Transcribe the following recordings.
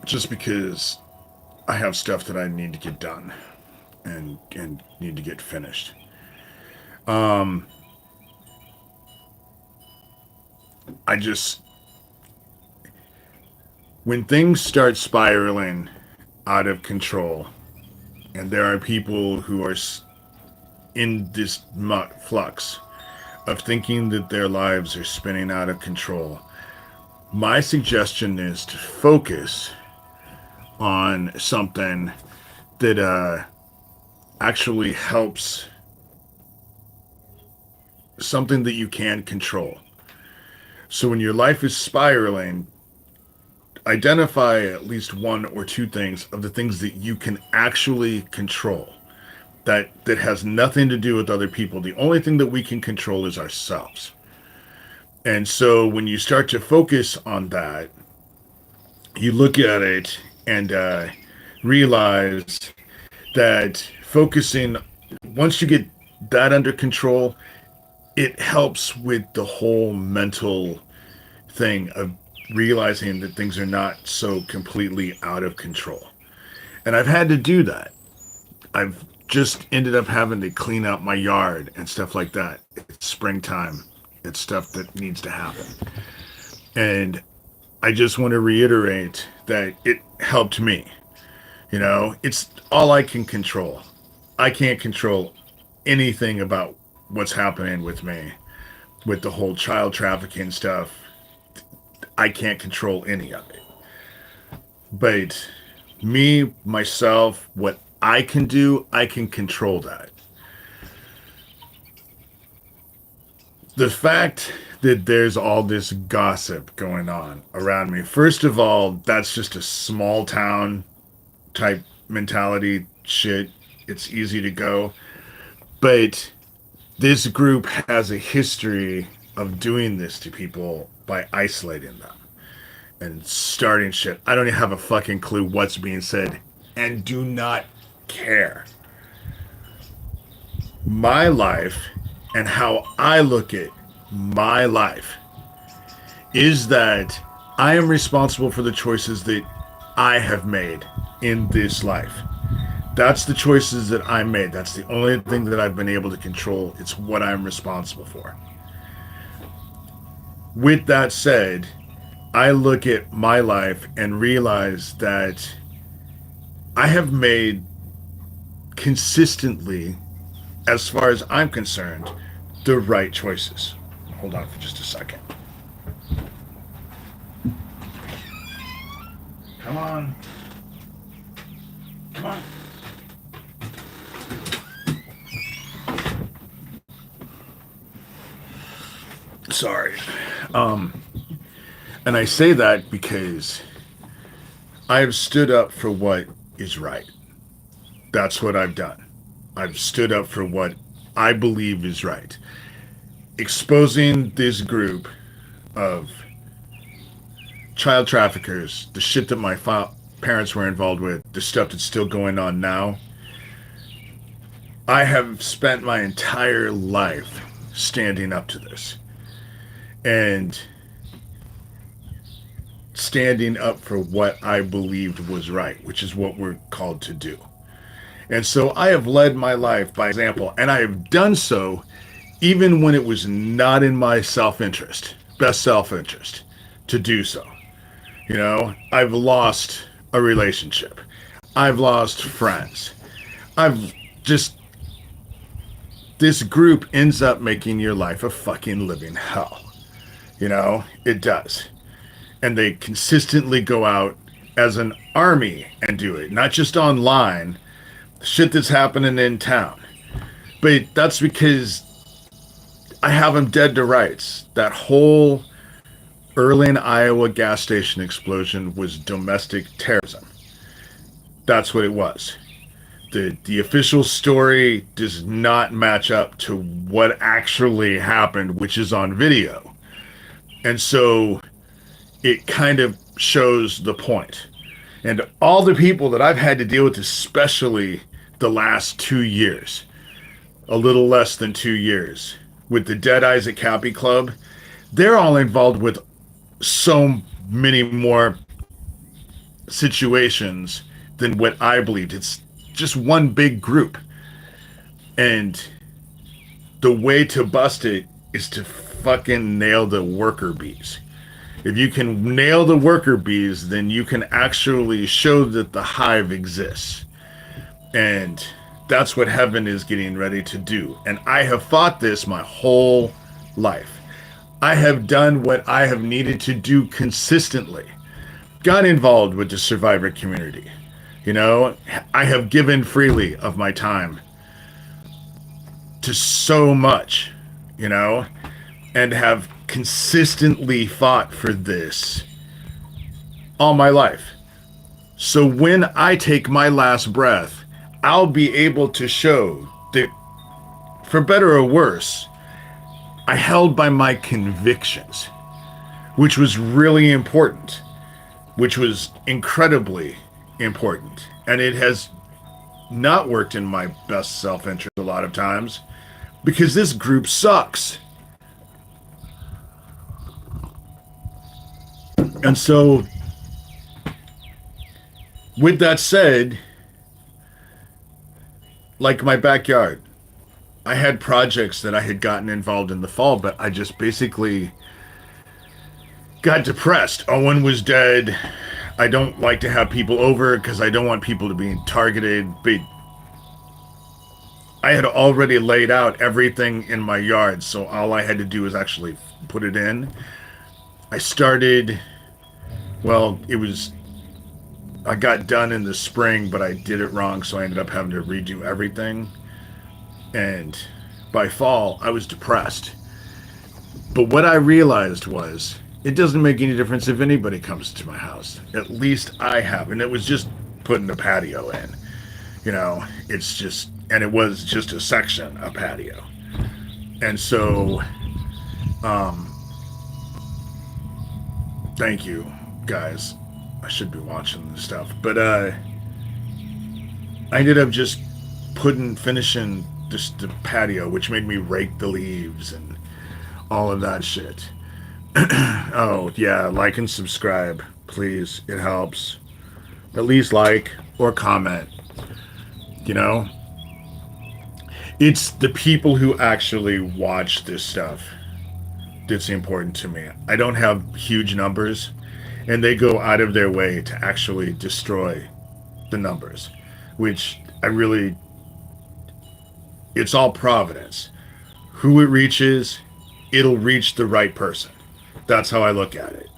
just because I have stuff that I need to get done and need to get finished. Um, I just when things start spiraling out of control, and there are people who are in this flux of thinking that their lives are spinning out of control, my suggestion is to focus on something that actually helps, something that you can control. So when your life is spiraling, identify at least one or two things of the things that you can actually control. That has nothing to do with other people. The only thing that we can control is ourselves. And so when you start to focus on that, you look at it and realize that focusing, once you get that under control, it helps with the whole mental thing of realizing that things are not so completely out of control. And I've had to do that. I've just ended up having to clean out my yard and stuff like that. It's springtime. It's stuff that needs to happen. And I just want to reiterate that it helped me. You know, it's all I can control. I can't control anything about what's happening with me, with the whole child trafficking stuff. I can't control any of it. But me, myself, what I can do, I can control that. The fact that there's all this gossip going on around me, first of all, that's just a small town type mentality shit. It's easy to go. But this group has a history of doing this to people by isolating them and starting shit. I don't even have a fucking clue what's being said and do not care. My life and how I look at my life is that I am responsible for the choices that I have made in this life. That's the choices that I made. That's the only thing that I've been able to control. It's what I'm responsible for. With that said, I look at my life and realize that I have made consistently, as far as I'm concerned, the right choices. Hold on for just a second. Come on. Come on. Sorry. And I say that because I have stood up for what is right. That's what I've done. I've stood up for what I believe is right. Exposing this group of child traffickers, the shit that my parents were involved with, the stuff that's still going on now. I have spent my entire life standing up to this and standing up for what I believed was right, which is what we're called to do. And so I have led my life by example, and I have done so even when it was not in my self-interest, best self-interest, to do so. You know, I've lost a relationship. I've lost friends. I've just, this group ends up making your life a fucking living hell. You know, it does. And they consistently go out as an army and do it, not just online, shit that's happening in town. But that's because I have them dead to rights. That whole Erling, Iowa gas station explosion was domestic terrorism. That's what it was. The official story does not match up to what actually happened, which is on video. And so it kind of shows the point. And all the people that I've had to deal with, especially the last 2 years, a little less than 2 years, with the Dead Eyes at Cappy Club, they're all involved with so many more situations than what I believed. It's just one big group. And the way to bust it is to fucking nail the worker bees. If you can nail the worker bees, then you can actually show that the hive exists. And that's what heaven is getting ready to do. And I have fought this my whole life. I have done what I have needed to do consistently. Got involved with the survivor community. You know, I have given freely of my time to so much, you know, and have consistently fought for this all my life. So when I take my last breath, I'll be able to show that, for better or worse, I held by my convictions, which was really important, which was incredibly important. And it has not worked in my best self-interest a lot of times because this group sucks. And so, with that said, like my backyard, I had projects that I had gotten involved in the fall, but I just basically got depressed. Owen was dead. I don't like to have people over because I don't want people to be targeted. But I had already laid out everything in my yard, so all I had to do was actually put it in. I started, well, I got done in the spring, but I did it wrong, so I ended up having to redo everything. And by fall, I was depressed. But what I realized was, it doesn't make any difference if anybody comes to my house. At least I have. And it was just putting a patio in. You know, it's just, and it was just a section, a patio. And so, thank you, guys. I should be watching this stuff. But I ended up just finishing just the patio, which made me rake the leaves and all of that shit. Oh, yeah, like and subscribe, please. It helps. At least like or comment. You know? It's the people who actually watch this stuff that's important to me. I don't have huge numbers, and they go out of their way to actually destroy the numbers, which it's all providence. Who it reaches, it'll reach the right person. That's how I look at it.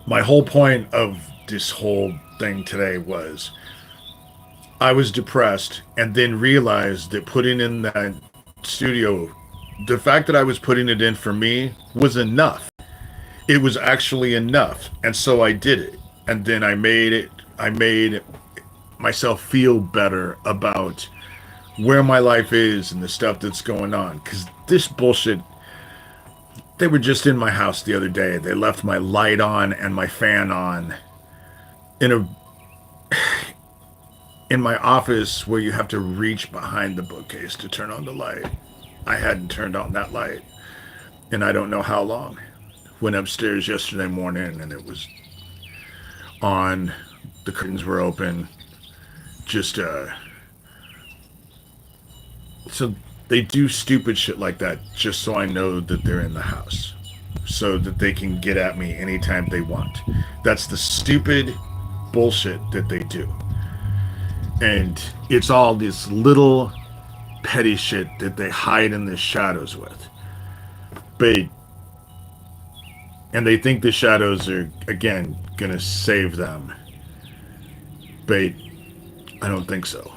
My whole point of this whole thing today was I was depressed and then realized that putting in that studio, the fact that I was putting it in for me was enough. It was actually enough. And so I did it. And then I made myself feel better about where my life is and the stuff that's going on. Because this bullshit, they were just in my house the other day. They left my light on and my fan on in my office where you have to reach behind the bookcase to turn on the light. I hadn't turned on that light and I don't know how long. Went upstairs yesterday morning and it was on. The curtains were open. Just so they do stupid shit like that just so I know that they're in the house, so that they can get at me anytime they want. That's the stupid bullshit that they do. And it's all this little petty shit that they hide in the shadows with. And they think the shadows are, again, gonna save them. But I don't think so,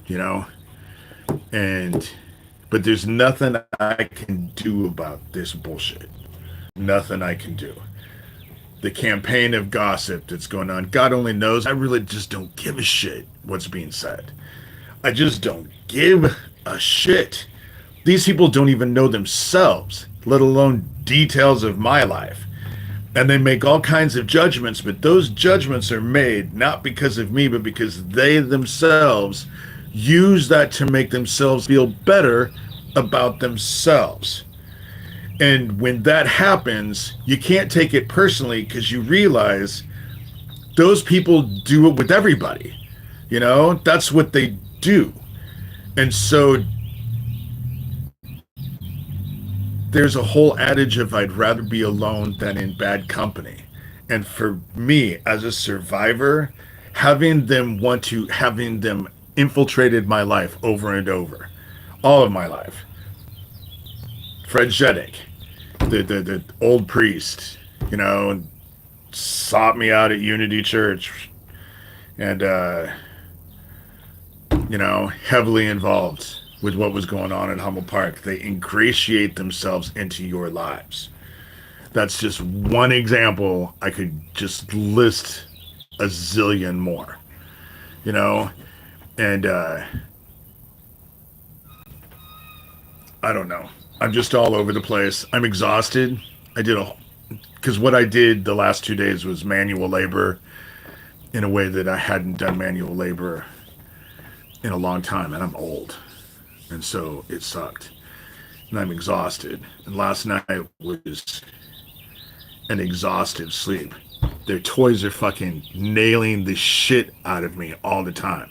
you know? But there's nothing I can do about this bullshit. Nothing I can do. The campaign of gossip that's going on, God only knows, I really just don't give a shit what's being said. I just don't give a shit. These people don't even know themselves, let alone details of my life. And they make all kinds of judgments, but those judgments are made not because of me, but because they themselves use that to make themselves feel better about themselves. And when that happens, you can't take it personally because you realize those people do it with everybody. You know, that's what they do. And so there's a whole adage of I'd rather be alone than in bad company. And for me, as a survivor, having them infiltrated my life over and over, all of my life. Fred Jeddick, the old priest, you know, sought me out at Unity Church and, you know, heavily involved with what was going on in Humboldt Park. They ingratiate themselves into your lives. That's just one example. I could just list a zillion more, you know, and I don't know. I'm just all over the place. I'm exhausted. I did a because what I did the last 2 days was manual labor in a way that I hadn't done manual labor in a long time, and I'm old, and so it sucked, and I'm exhausted. And last night was an exhaustive sleep. Their toys are fucking nailing the shit out of me all the time.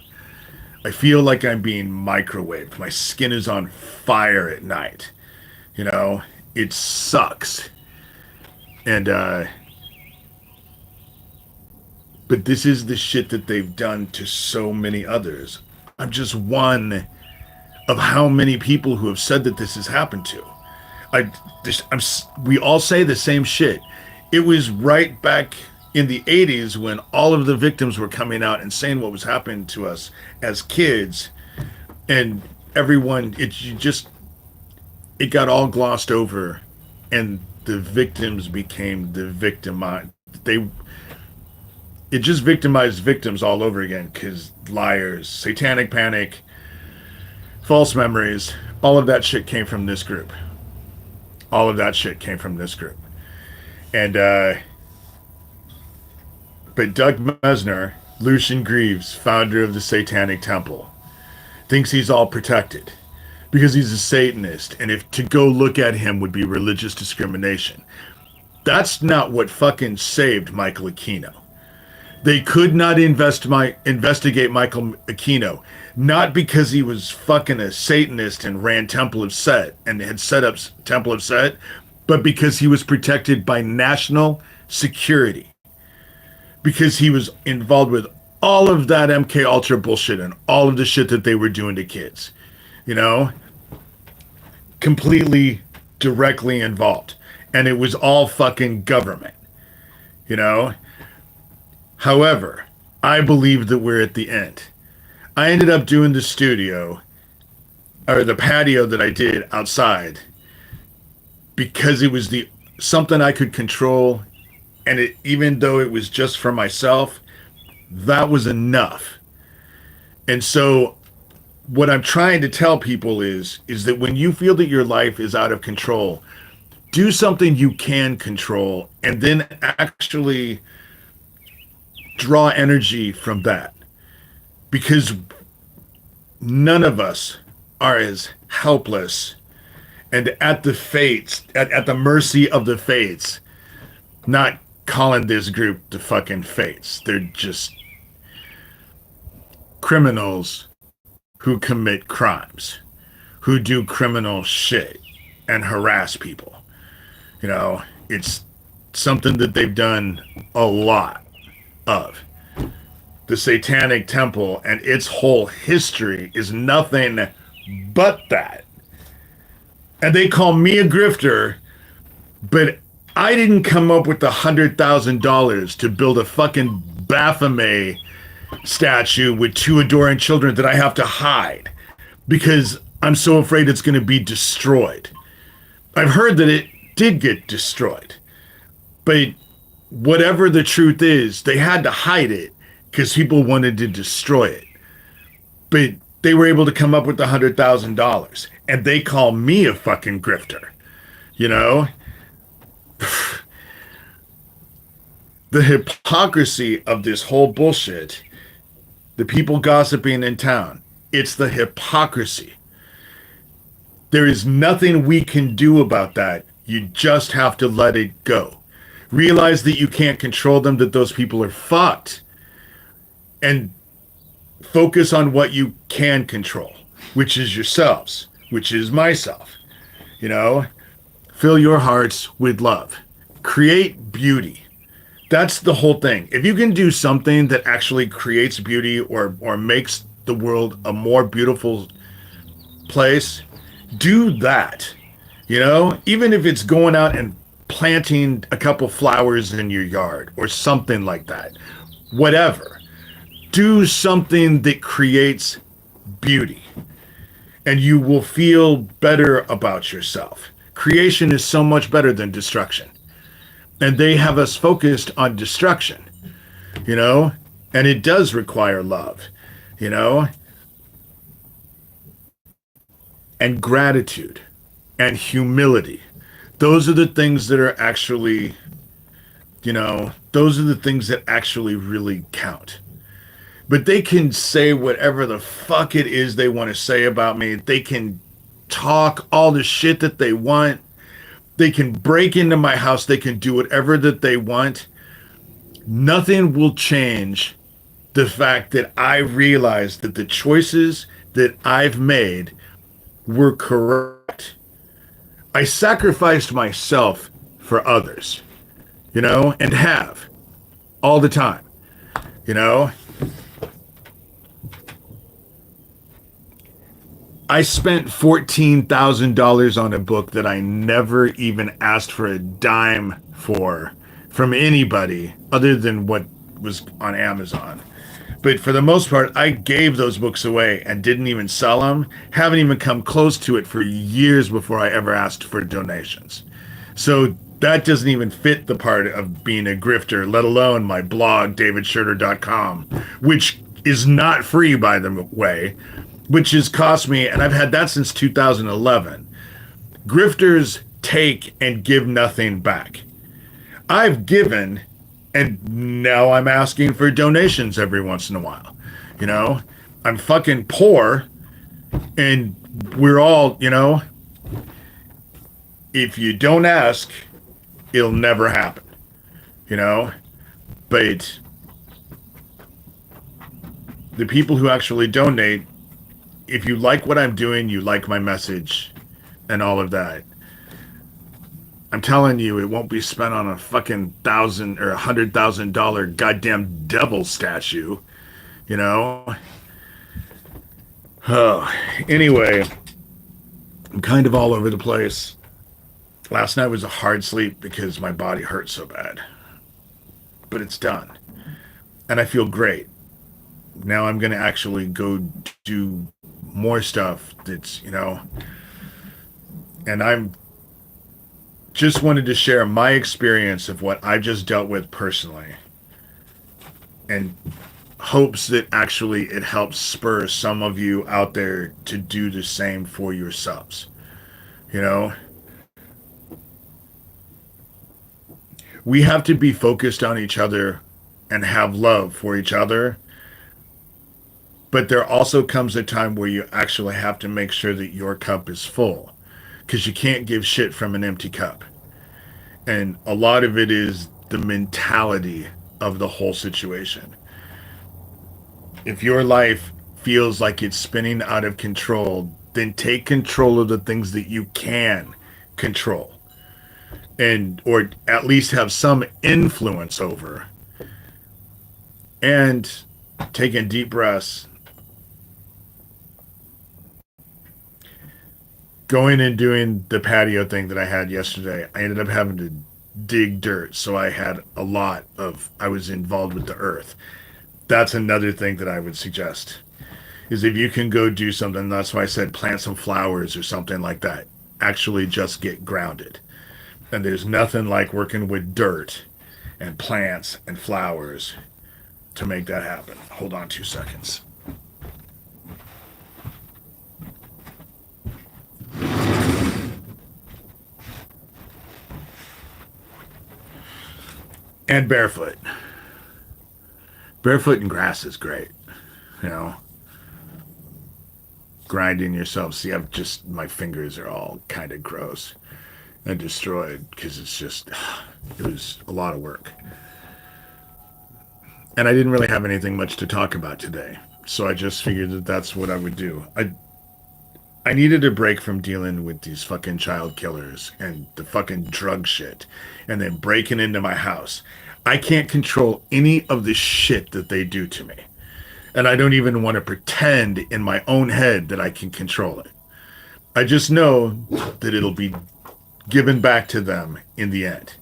I feel like I'm being microwaved. My skin is on fire at night. You know, it sucks. And but this is the shit that they've done to so many others. I'm just one of how many people who have said that this has happened to. We all say the same shit. It was right back in the 80s when all of the victims were coming out and saying what was happening to us as kids, and everyone, it got all glossed over, and the victims became the victimized. It just victimized victims all over again because liars, satanic panic, false memories, all of that shit came from this group. All of that shit came from this group. And, but Doug Mesner, Lucian Greaves, founder of the Satanic Temple, thinks he's all protected because he's a Satanist. And if to go look at him would be religious discrimination. That's not what fucking saved Michael Aquino. They could not investigate Michael Aquino, not because he was fucking a Satanist and ran Temple of Set and had set up Temple of Set, but because he was protected by national security. Because he was involved with all of that MK Ultra bullshit and all of the shit that they were doing to kids. You know? Completely directly involved. And it was all fucking government. You know? However, I believe that we're at the end. I ended up doing the studio, or the patio that I did outside, because it was something I could control, and even though it was just for myself, that was enough. And so what I'm trying to tell people is that when you feel that your life is out of control, do something you can control and then actually draw energy from that, because none of us are as helpless and at the fates, at the mercy of the fates. Not calling this group the fucking fates. They're just criminals who commit crimes, who do criminal shit and harass people. You know, it's something that they've done a lot of. The Satanic Temple and its whole history is nothing but that. And they call me a grifter, but I didn't come up with the $100,000 to build a fucking Baphomet statue with 2 adoring children that I have to hide because I'm so afraid it's going to be destroyed. I've heard that it did get destroyed, but whatever the truth is, they had to hide it because people wanted to destroy it. But they were able to come up with the $100,000, and they call me a fucking grifter. You know? The hypocrisy of this whole bullshit, the people gossiping in town, it's the hypocrisy. There is nothing we can do about that. You just have to let it go. Realize that you can't control them, that those people are fucked, and focus on what you can control, which is yourselves, which is myself. You know, fill your hearts with love, create beauty. That's the whole thing. If you can do something that actually creates beauty or makes the world a more beautiful place, do that. You know, even if it's going out and planting a couple flowers in your yard or something like that, whatever. Do something that creates beauty and you will feel better about yourself. Creation is so much better than destruction. And they have us focused on destruction, you know, and it does require love, you know, and gratitude and humility. Those are the things that are actually, you know, those are the things that actually really count. But they can say whatever the fuck it is they want to say about me. They can talk all the shit that they want. They can break into my house. They can do whatever that they want. Nothing will change the fact that I realized that the choices that I've made were correct. I sacrificed myself for others, you know, and have all the time, you know. I spent $14,000 on a book that I never even asked for a dime for from anybody other than what was on Amazon. But for the most part, I gave those books away and didn't even sell them. Haven't even come close to it for years before I ever asked for donations. So that doesn't even fit the part of being a grifter, let alone my blog, davidshurter.com, which is not free, by the way, which has cost me, and I've had that since 2011. Grifters take and give nothing back. I've given, and now I'm asking for donations every once in a while. You know, I'm fucking poor, and we're all, you know, if you don't ask, it'll never happen. You know, but the people who actually donate, if you like what I'm doing, you like my message and all of that, I'm telling you, it won't be spent on a fucking $1,000 or $100,000 goddamn devil statue, you know? Oh, anyway, I'm kind of all over the place. Last night was a hard sleep because my body hurt so bad. But it's done. And I feel great. Now I'm going to actually go do more stuff that's, you know, and I'm just wanted to share my experience of what I just dealt with personally and hopes that actually it helps spur some of you out there to do the same for yourselves. You know, we have to be focused on each other and have love for each other. But there also comes a time where you actually have to make sure that your cup is full because you can't give shit from an empty cup. And a lot of it is the mentality of the whole situation. If your life feels like it's spinning out of control, then take control of the things that you can control and or at least have some influence over. And taking deep breaths, going and doing the patio thing that I had yesterday, I ended up having to dig dirt. So I was involved with the earth. That's another thing that I would suggest is if you can go do something, that's why I said plant some flowers or something like that. Actually just get grounded. And there's nothing like working with dirt and plants and flowers to make that happen. Hold on 2 seconds. And barefoot. Barefoot in grass is great. You know, grinding yourself. See, my fingers are all kind of gross. and destroyed because it was a lot of work. And I didn't really have anything much to talk about today. So I just figured that that's what I would do. I needed a break from dealing with these fucking child killers and the fucking drug shit and then breaking into my house. I can't control any of the shit that they do to me. And I don't even want to pretend in my own head that I can control it. I just know that it'll be given back to them in the end.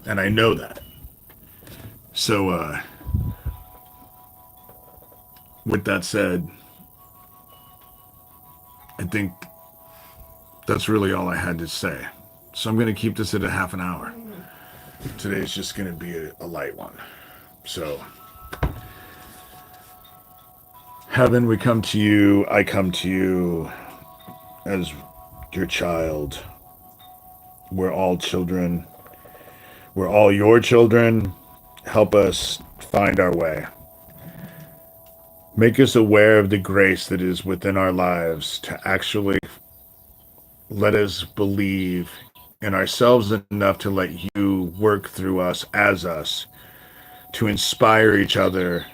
And I know that. So, with that said, I think that's really all I had to say. So I'm going to keep this at a half an hour. Today's just going to be a light one. So, Heaven, we come to you. I come to you as your child. We're all children. We're all your children. Help us find our way. Make us aware of the grace that is within our lives to actually let us believe in ourselves enough to let you work through us as us to inspire each other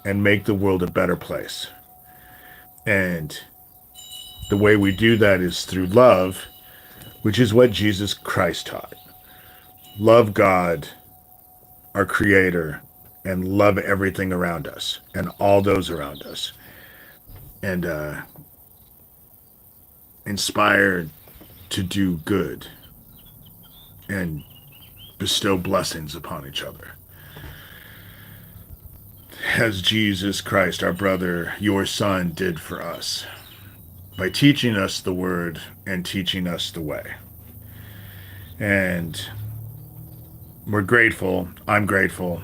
and make the world a better place. And the way we do that is through love, which is what Jesus Christ taught. Love God, our Creator, and love everything around us and all those around us. And inspired to do good and bestow blessings upon each other. As Jesus Christ, our brother, your son, did for us by teaching us the word and teaching us the way. And we're grateful. I'm grateful.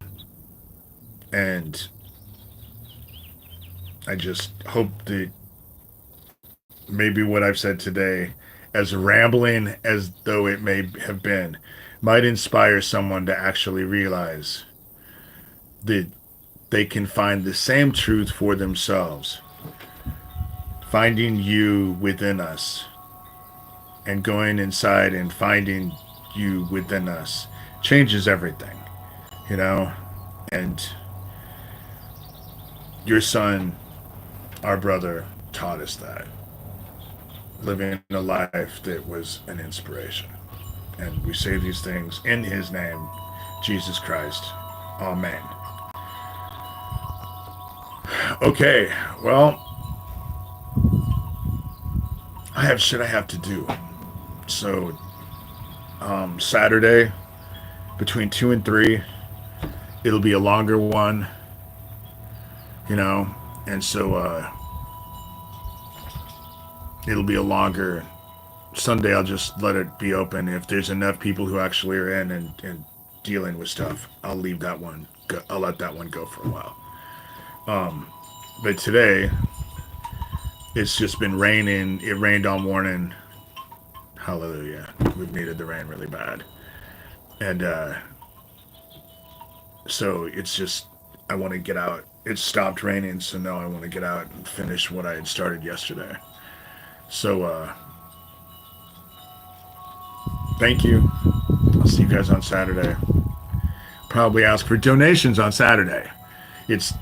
And I just hope that maybe what I've said today, as rambling as though it may have been, might inspire someone to actually realize that they can find the same truth for themselves. Finding you within us and going inside and finding you within us changes everything, you know? And your son, our brother, taught us that. Living a life that was an inspiration. And we say these things in his name, Jesus Christ. Amen. Okay, well, I have shit I have to do. So, Saturday, between 2 and 3, it'll be a longer one, you know, and so, it'll be a longer Sunday. I'll just let it be open. If there's enough people who actually are in and dealing with stuff, I'll leave that one. I'll let that one go for a while. But today, it's just been raining. It rained all morning. Hallelujah. We've needed the rain really bad. And so it's just, I want to get out. It stopped raining, so now I want to get out and finish what I had started yesterday. So, thank you. I'll see you guys on Saturday. Probably ask for donations on Saturday. It's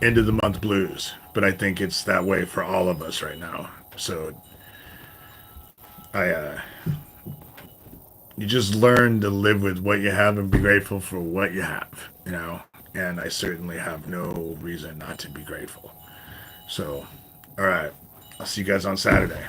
end of the month blues, but I think it's that way for all of us right now. So you just learn to live with what you have and be grateful for what you have, you know. And I certainly have no reason not to be grateful. So, all right, I'll see you guys on Saturday.